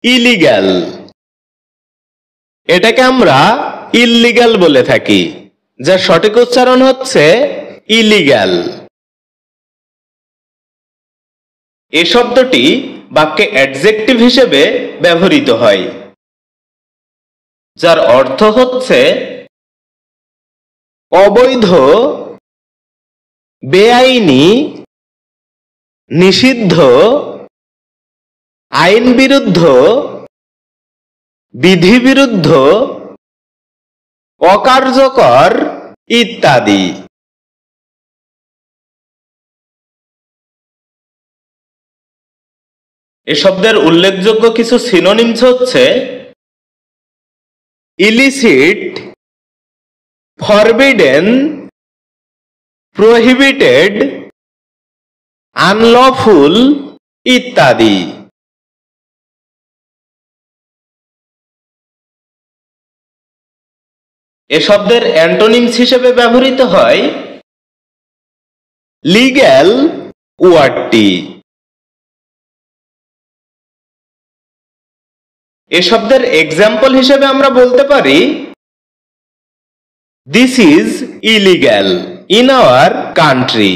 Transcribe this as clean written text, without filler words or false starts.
Illegal. এটাকে আমরা illegal বলে থাকি, যার সঠিক উচ্চারণ হচ্ছে ইলিগ্যাল। এই শব্দটি বাক্যে অ্যাডজেক্টিভ হিসেবে ব্যবহৃত হয়, যার অর্থ হচ্ছে অবৈধ, বেআইনি, নিষিদ্ধ, আইন বিরুদ্ধ, বিধিবিরুদ্ধ, অকার্যকর ইত্যাদি। এ শব্দের উল্লেখযোগ্য কিছু সিনোনিমস হচ্ছে ইলিসিট, ফরবিডেন, প্রহিবিটেড, আনলফুল ইত্যাদি। এ শব্দের অ্যান্টোনিমস হিসেবে ব্যবহৃত হয় লিগ্যাল ওয়ার্ডটি। এ শব্দের এক্সাম্পল হিসেবে আমরা বলতে পারি this is illegal in our country.